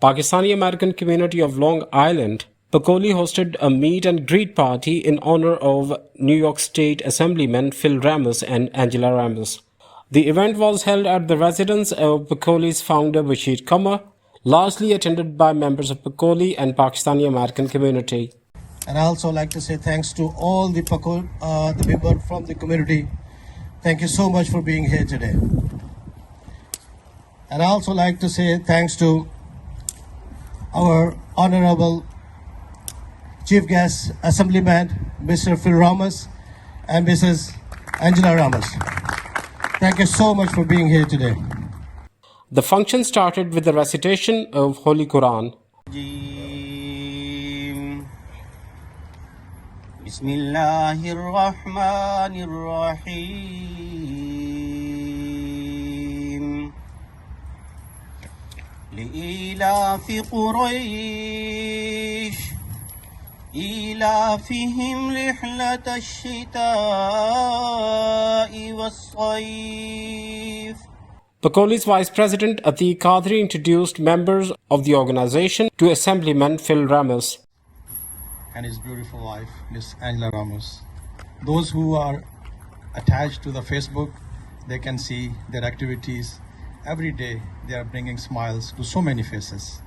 Pakistani American community of Long Island, Pacoli hosted a meet and greet party in honor of New York State Assemblyman Phil Ramos and Angela Ramos. The event was held at the residence of Pacoli's founder Bashir Qamar, largely attended by members of Pacoli and Pakistani American community. And I also like to say thanks to all the people from the community. Thank you so much for being here today. And I also like to say thanks to our Honorable Chief Guest, Assemblyman Mr. Phil Ramos and Mrs. Angela Ramos. Thank you so much for being here today. The function started with the recitation of Holy Quran. Bismillahirrahmanirrahim. لإيلاف قريش إيلافهم رحلة الشتاء والصيف. Pacoli's Vice President Atiq Qadri introduced members of the organization to Assemblyman Phil Ramos and his beautiful wife, Miss Angela Ramos. Those who are attached to the Facebook, they can see their activities. Every day they are bringing smiles to so many faces.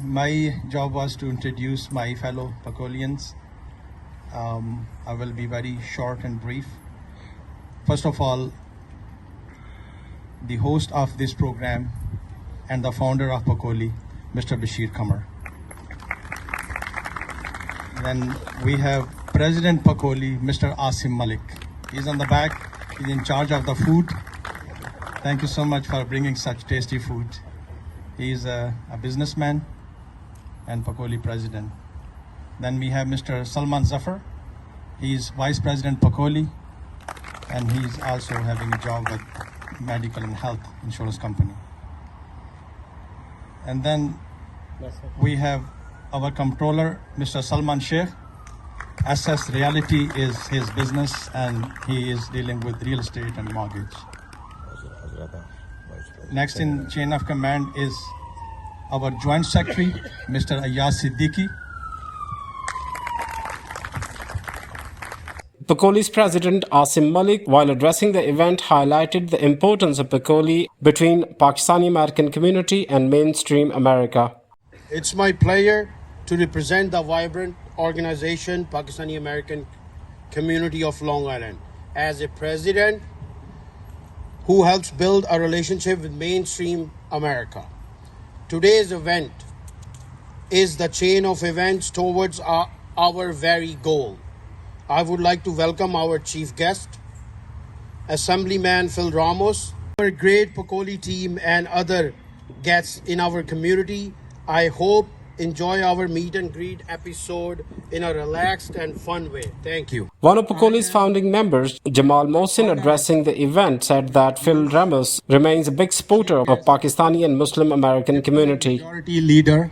My job was to introduce my fellow Pacolians. I will be very short and brief. First of all, the host of this program and the founder of Pacoli, Mr. Bashir Qamar. Then we have President Pacoli, Mr. Asim Malik. He's on the back, he's in charge of the food. Thank you so much for bringing such tasty food. He is a businessman and Pacoli president. Then we have Mr. Salman Zafar. He is Vice President Pacoli and he's also having a job with medical and health insurance company. And then we have our controller, Mr. Salman Sheikh. SS Reality is his business and he is dealing with real estate and mortgage. Next in chain of command is our Joint Secretary, Mr. Ayaz Siddiqui. Pacoli's President Asim Malik, while addressing the event, highlighted the importance of Pacoli between Pakistani American community and mainstream America. It's my pleasure to represent the vibrant organization Pakistani American community of Long Island as a president who helps build a relationship with mainstream America. Today's event is the chain of events towards our very goal. I would like to welcome our chief guest, Assemblyman Phil Ramos, our great Pacoli team and other guests in our community. I hope enjoy our meet and greet episode in a relaxed and fun way. Thank you. One of Pacoli's founding members, Jamal Mohsin, addressing the event, said that Phil Ramos remains a big supporter of Pakistani and Muslim American community. Majority leader.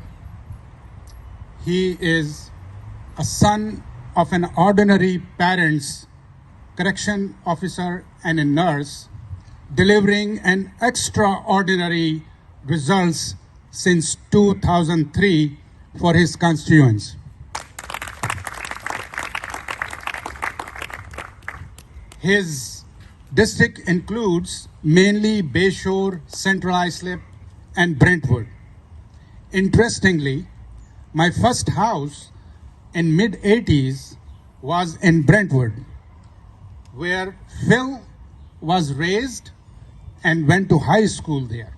He is a son of an ordinary parents, correction officer and a nurse, delivering an extraordinary results since 2003 for his constituents. His district includes mainly Bayshore, Central Islip, and Brentwood. Interestingly, my first house in mid-80s was in Brentwood, where Phil was raised and went to high school there.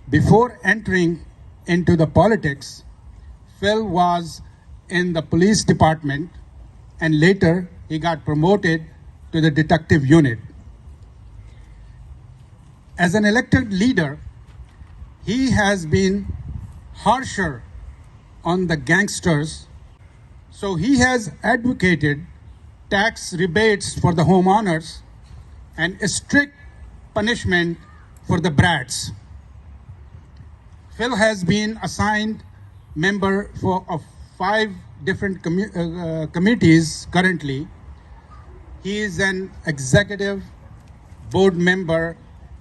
Before entering into the politics, Phil was in the police department and later he got promoted to the detective unit. As an elected leader, he has been harsher on the gangsters, so he has advocated tax rebates for the homeowners and a strict punishment for the brats. Phil has been assigned member of 5 different committees currently. He is an executive board member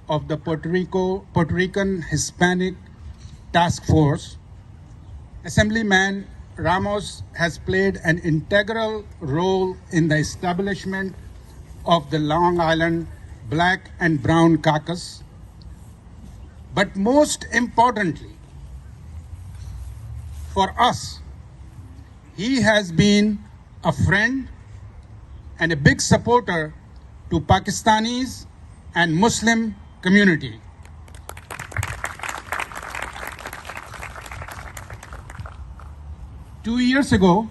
of the Puerto Rican Hispanic Task Force, Assemblyman Ramos has played an integral role in the establishment of the Long Island Black and Brown Caucus. But most importantly, for us, he has been a friend and a big supporter to Pakistanis and Muslim community. Two years ago,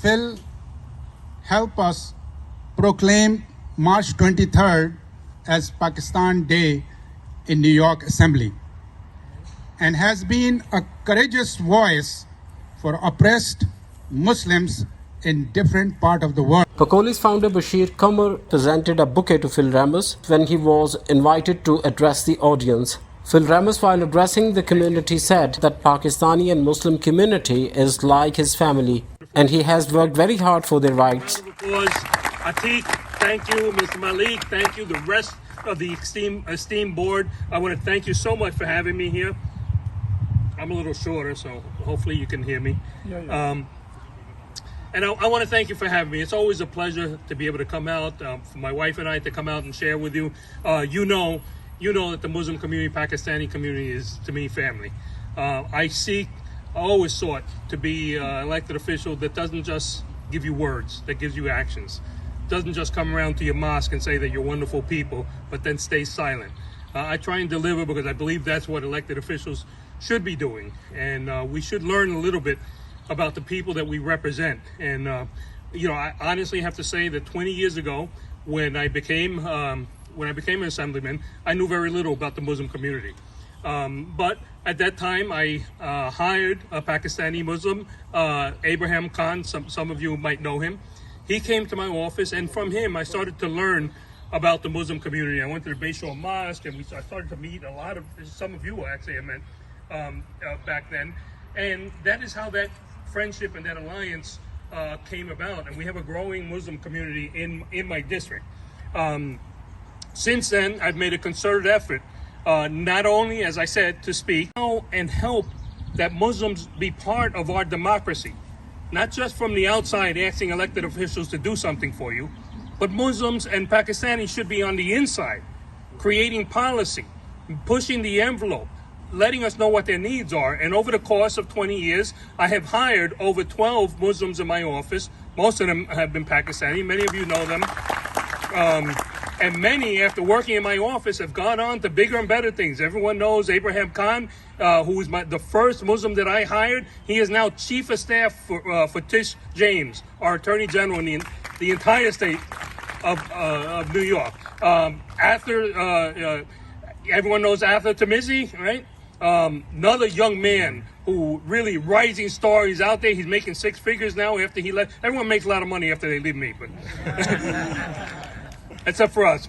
Phil helped us proclaim March 23rd as Pakistan Day in New York Assembly, and has been a courageous voice for oppressed Muslims in different parts of the world. Pacoli's founder Bashir Qamar presented a bouquet to Phil Ramos when he was invited to address the audience. Phil Ramos, while addressing the community, said that Pakistani and Muslim community is like his family and he has worked very hard for their rights. Atiq, thank you. Mr. Malik, thank you. The rest of the esteemed board, I want to thank you so much for having me here. I'm a little shorter, so hopefully you can hear me. And I want to thank you for having me. It's always a pleasure to be able to come out, for my wife and I to come out and share with you. You know that the Muslim community, Pakistani community is, to me, family. I always sought to be an elected official that doesn't just give you words, that gives you actions. Doesn't just come around to your mosque and say that you're wonderful people, but then stay silent. I try and deliver because I believe that's what elected officials should be doing. And we should learn a little bit about the people that we represent. And, I honestly have to say that 20 years ago, when I became an assemblyman, I knew very little about the Muslim community. But at that time, I hired a Pakistani Muslim, Abraham Khan. Some of you might know him. He came to my office, and from him, I started to learn about the Muslim community. I went to the Bayshore Mosque, and I started to meet some of you actually I met back then. And that is how that friendship and that alliance came about. And we have a growing Muslim community in my district. Since then, I've made a concerted effort, not only, as I said, to speak and help that Muslims be part of our democracy, not just from the outside asking elected officials to do something for you, but Muslims and Pakistanis should be on the inside, creating policy, pushing the envelope, letting us know what their needs are. And over the course of 20 years, I have hired over 12 Muslims in my office. Most of them have been Pakistani. Many of you know them. And many, after working in my office, have gone on to bigger and better things. Everyone knows Abraham Khan, who was the first Muslim that I hired. He is now chief of staff for Tish James, our attorney general in the entire state of New York. Everyone knows Arthur Tamizi, right? Another young man who really rising star. He's out there. He's making six figures now after he left. Everyone makes a lot of money after they leave me, but except for us.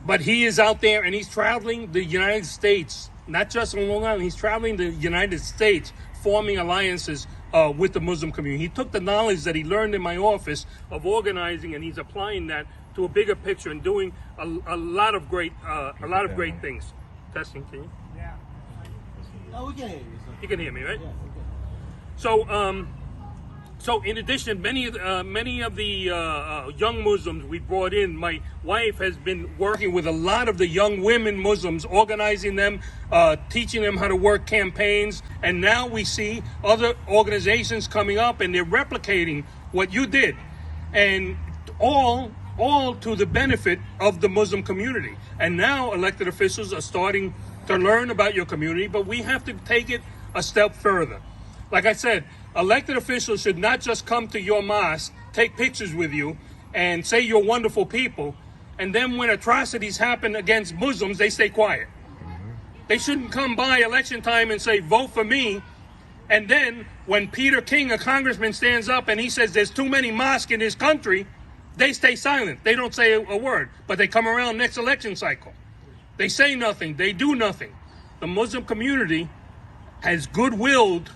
But he is out there and he's traveling the United States, not just on Long Island. He's traveling the United States, forming alliances with the Muslim community. He took the knowledge that he learned in my office of organizing, and he's applying that to a bigger picture and doing a lot of great things. Testing, can you? Yeah. Oh, we can hear you. You can hear me, right? Yeah, okay. So in addition, many of the young Muslims we brought in, my wife has been working with a lot of the young women Muslims, organizing them, teaching them how to work campaigns. And now we see other organizations coming up and they're replicating what you did. And all to the benefit of the Muslim community. And now elected officials are starting to learn about your community, but we have to take it a step further. Like I said, elected officials should not just come to your mosque, take pictures with you, and say you're wonderful people, and then when atrocities happen against Muslims, they stay quiet. They shouldn't come by election time and say, vote for me, and then when Peter King, a congressman, stands up and he says there's too many mosques in this country, they stay silent. They don't say a word, but they come around next election cycle. They say nothing. They do nothing. The Muslim community has goodwilled,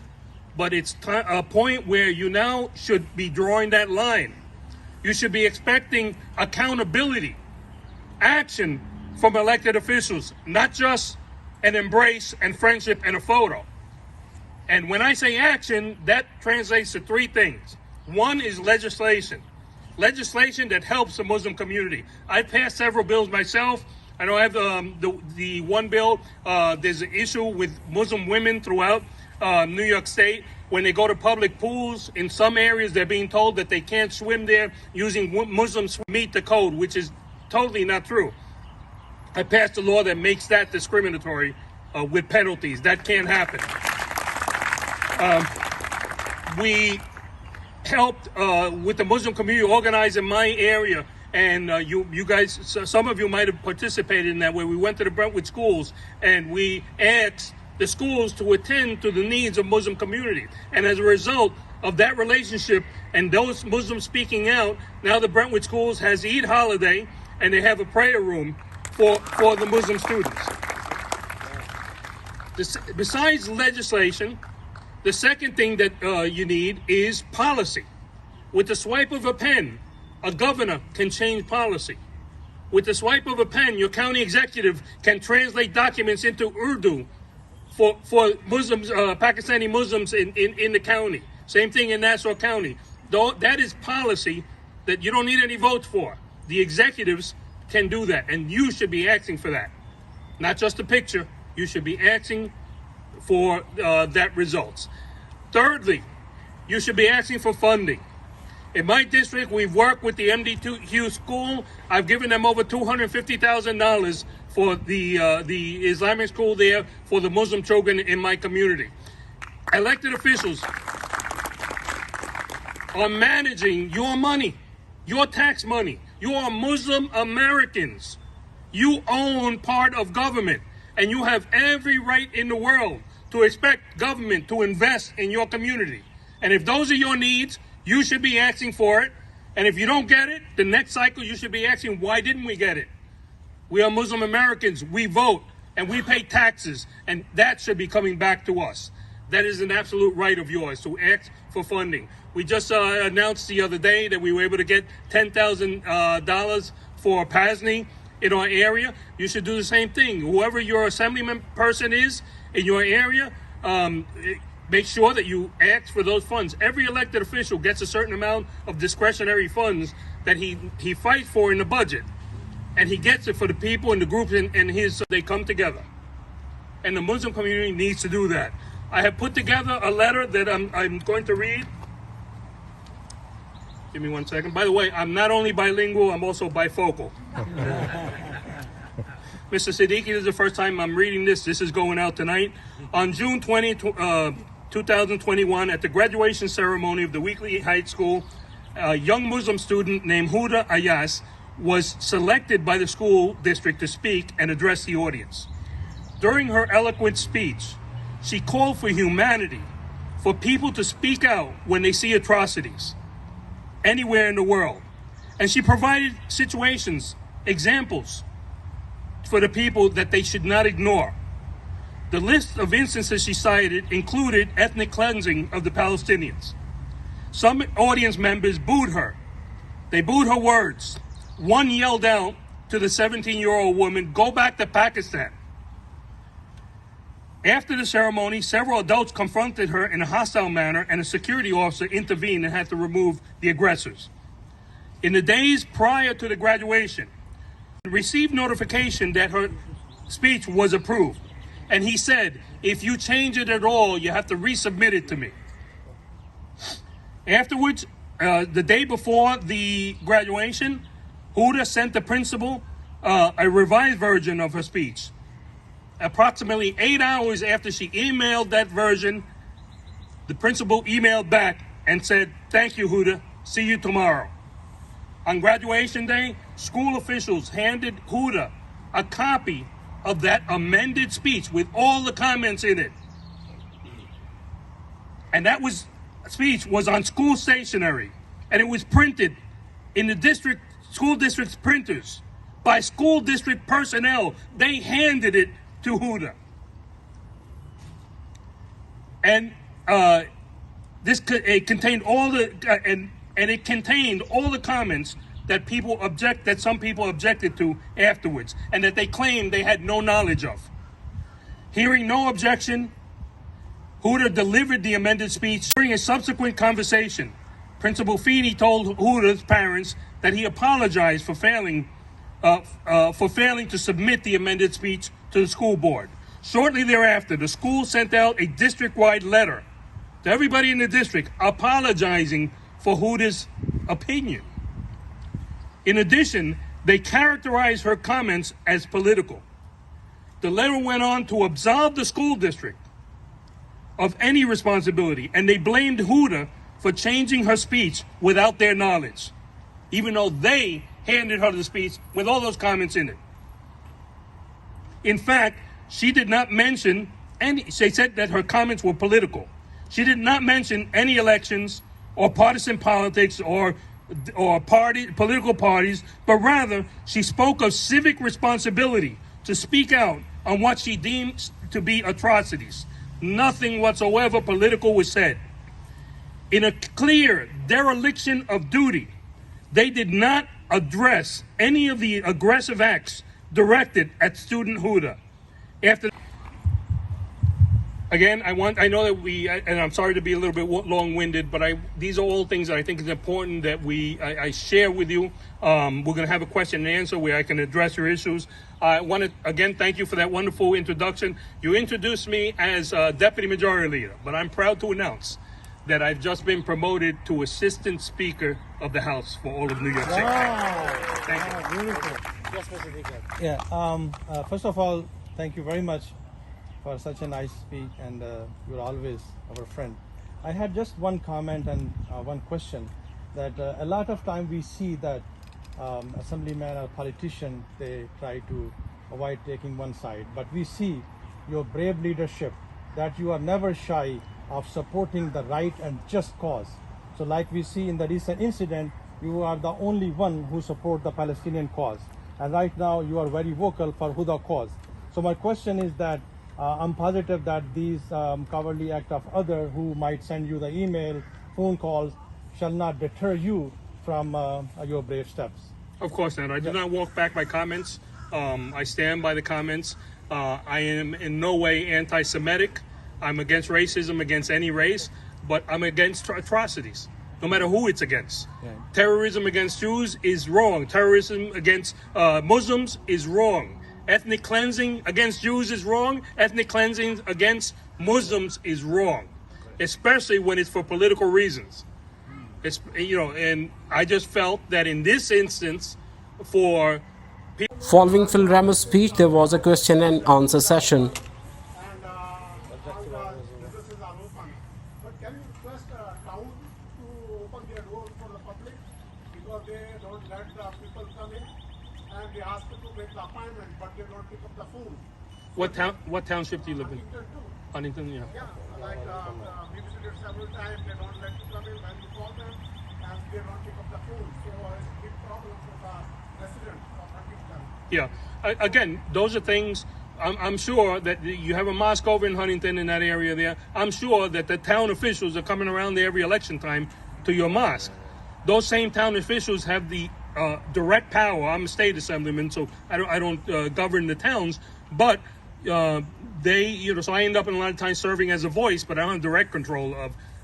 but it's a point where you now should be drawing that line. You should be expecting accountability, action from elected officials, not just an embrace and friendship and a photo. And when I say action, that translates to three things. One is legislation. Legislation that helps the Muslim community. I've passed several bills myself. I know I have the one bill. There's an issue with Muslim women throughout New York State. When they go to public pools, in some areas they're being told that they can't swim there using Muslims meet the code, which is totally not true. I passed a law that makes that discriminatory with penalties. That can't happen. We helped with the Muslim community organize in my area, and you guys, some of you might have participated in that, where we went to the Brentwood schools and we asked the schools to attend to the needs of Muslim community. And as a result of that relationship and those Muslims speaking out, now the Brentwood schools has Eid holiday and they have a prayer room for the Muslim students. Besides legislation, the second thing that you need is policy. With the swipe of a pen, a governor can change policy. With the swipe of a pen, your county executive can translate documents into Urdu for Muslims, Pakistani Muslims in the county. Same thing in Nassau County. Though that is policy that you don't need any votes for. The executives can do that, and you should be asking for that. Not just a picture, you should be asking for that results. Thirdly, you should be asking for funding. In my district, we've worked with the MD2 school. I've given them over $250,000 for the Islamic school there for the Muslim children in my community. Elected officials are managing your money, your tax money. You are Muslim Americans. You own part of government, and you have every right in the world to expect government to invest in your community. And if those are your needs, you should be asking for it. And if you don't get it, the next cycle you should be asking, why didn't we get it? We are Muslim Americans. We vote and we pay taxes, and that should be coming back to us. That is an absolute right of yours to ask for funding. We just announced the other day that we were able to get $10,000 for PASNI in our area. You should do the same thing. Whoever your assemblyman person is in your area, make sure that you ask for those funds. Every elected official gets a certain amount of discretionary funds that he fights for in the budget. And he gets it for the people and the groups and so they come together. And the Muslim community needs to do that. I have put together a letter that I'm going to read. Give me 1 second. By the way, I'm not only bilingual, I'm also bifocal. Mr. Siddiqui, this is the first time I'm reading this. This is going out tonight. On June 20, 2021, at the graduation ceremony of the Weekly Heights School, a young Muslim student named Huda Ayas was selected by the school district to speak and address the audience. During her eloquent speech, she called for humanity, for people to speak out when they see atrocities anywhere in the world. And she provided situations, examples for the people that they should not ignore. The list of instances she cited included ethnic cleansing of the Palestinians. Some audience members booed her. They booed her words. One yelled out to the 17-year-old woman, "Go back to Pakistan." After the ceremony, several adults confronted her in a hostile manner, and a security officer intervened and had to remove the aggressors. In the days prior to the graduation, she received notification that her speech was approved. And he said, "If you change it at all, you have to resubmit it to me." Afterwards, the day before the graduation, Huda sent the principal a revised version of her speech. Approximately 8 hours after she emailed that version, the principal emailed back and said, "Thank you, Huda. See you tomorrow." On graduation day, school officials handed Huda a copy of that amended speech with all the comments in it. And that speech was on school stationery, and it was printed in the school district's printers by school district personnel. They handed it to Huda. And it contained all the comments that some people objected to afterwards, and that they claimed they had no knowledge of. Hearing no objection, Huda delivered the amended speech. During a subsequent conversation, Principal Feeney told Huda's parents that he apologized for failing to submit the amended speech to the school board. Shortly thereafter, the school sent out a district-wide letter to everybody in the district apologizing for Huda's opinion. In addition, they characterized her comments as political. The letter went on to absolve the school district of any responsibility, and they blamed Huda for changing her speech without their knowledge, even though they handed her the speech with all those comments in it. In fact, she did not mention any, they said that her comments were political. She did not mention any elections or partisan politics or political parties, but rather she spoke of civic responsibility to speak out on what she deems to be atrocities. Nothing whatsoever political was said. In a clear dereliction of duty, they did not address any of the aggressive acts directed at student Huda. After, again, I know that and I'm sorry to be a little bit long-winded, but these are all things that I think is important that I share with you. We're going to have a question and answer where I can address your issues. I want to, again, thank you for that wonderful introduction. You introduced me as Deputy Majority Leader, but I'm proud to announce that I've just been promoted to Assistant Speaker of the House for all of New York City. Wow. Thank you. Wow, beautiful. Yes, Mr. Speaker. Yeah. First of all, thank you very much for such a nice speech, and you're always our friend. I had just one comment and one question. That a lot of time we see that assemblymen or politicians, they try to avoid taking one side, but we see your brave leadership, that you are never shy of supporting the right and just cause. So like we see in the recent incident, you are the only one who support the Palestinian cause, and right now you are very vocal for Huda cause. So my question is that I'm positive that these cowardly act of others who might send you the email, phone calls, shall not deter you from your brave steps. Of course not. I do not walk back my comments. I stand by the comments. I am in no way anti-Semitic. I'm against racism, against any race, but I'm against atrocities, no matter who it's against. Yeah. Terrorism against Jews is wrong. Terrorism against Muslims is wrong. Ethnic cleansing against Jews is wrong. Ethnic cleansing against Muslims is wrong, especially when it's for political reasons. It's, and I just felt that in this instance, for people. Following Phil Ramos' speech, there was a question and answer session. And all the businesses are open. But can you request town to open their doors for the public, because they don't let the people come in, and they ask them to make the appointment, but they don't pick up the phone. What township do you live in? Huntington, yeah. Yeah, like we visited several times. They don't let you come in when you call them, and they don't pick up the phone. So it's a big problem for the residents of Huntington. Yeah. Again, those are things. I'm sure that you have a mosque over in Huntington in that area there. I'm sure that the town officials are coming around there every election time to your mosque. Those same town officials have the direct power. I'm a state assemblyman, so I don't govern the towns, but they, so I end up in a lot of times serving as a voice, but I don't have direct control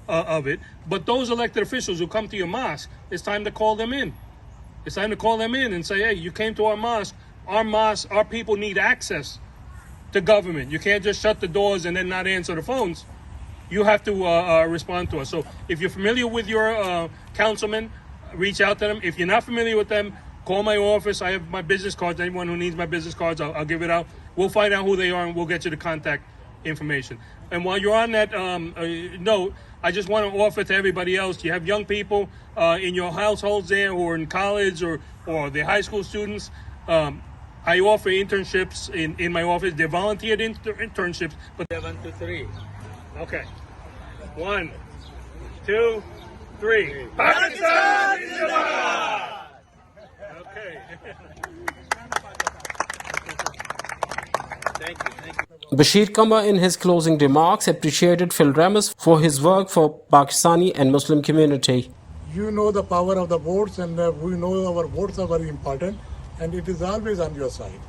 of it. But those elected officials who come to your mosque, it's time to call them in. It's time to call them in and say, hey, you came to our mosque, our people need access to government. You can't just shut the doors and then not answer the phones. You have to respond to us. So if you're familiar with your councilman, reach out to them. If you're not familiar with them, call my office. I have my business cards. Anyone who needs my business cards, I'll give it out. We'll find out who they are and we'll get you the contact information. And while you're on that note, I just want to offer to everybody else, you have young people in your households there who are in college or they're high school students. I offer internships in my office. They're volunteered internships. But 1, 2, 3. Okay. 1, 2, 3. Pakistan Zindabad! Okay. Thank you. Bashir Kamba, in his closing remarks, appreciated Phil Ramos for his work for Pakistani and Muslim community. You know the power of the votes, and we know our votes are very important, and it is always on your side.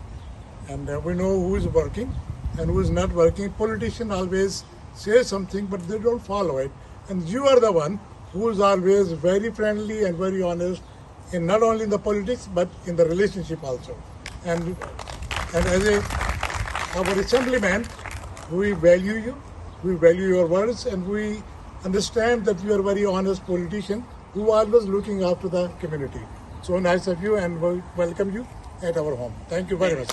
And we know who is working, and who is not working. Politicians always say something, but they don't follow it. And you are the one who is always very friendly and very honest, in not only in the politics but in the relationship also. And as our assemblyman, we value you, we value your words, and we understand that you are a very honest politician who are always looking after the community. So nice of you, and we welcome you at our home. Thank you very much.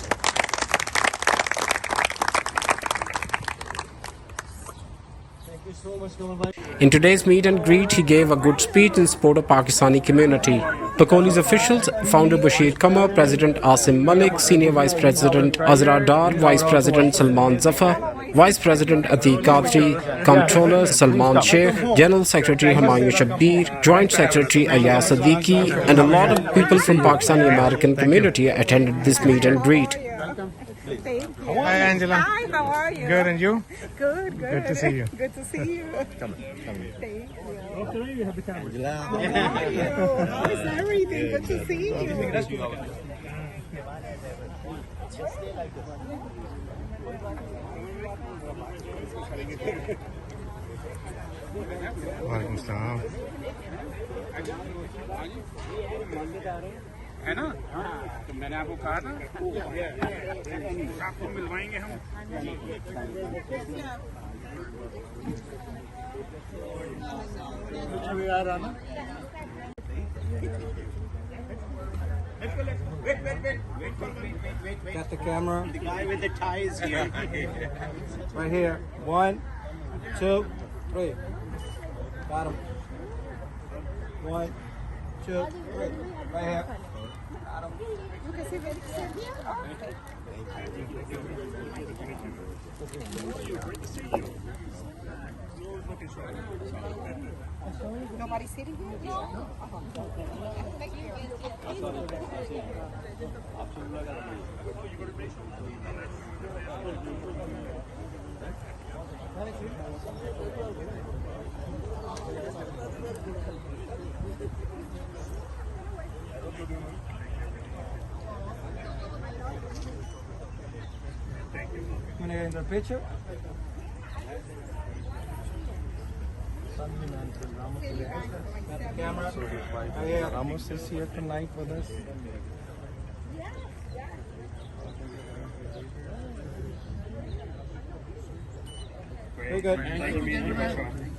In today's meet and greet, he gave a good speech in support of Pakistani community. Pacoli's officials, founder Bashir Qamar, President Asim Malik, Senior Vice President Azra Dar, Vice President Salman Zafar, Vice President Atiq Qadri, Comptroller Salman Sheikh, General Secretary Humayun Shabbir, Joint Secretary Ayaz Siddiqui, and a lot of people from Pakistani American community attended this meet and greet. Hi, Angela. Hi, how are you? Good, and you? Good, good. Good to see you. Good to see you. Thank you. How is everything? Good to see you. वालेकुम सलाम है ना तो मैंने आपको कहा था आपको मिलवाएंगे हम Got the camera. The guy with the tie is here. Right here. 1, 2, 3. Got him. 1, 2, 3. Right here. Got him. Nobody sitting here? No. Thank you. Want to get in the picture? Assemblyman Phil Ramos. Got the camera. Ramos is here tonight with us. Very good. Thank you.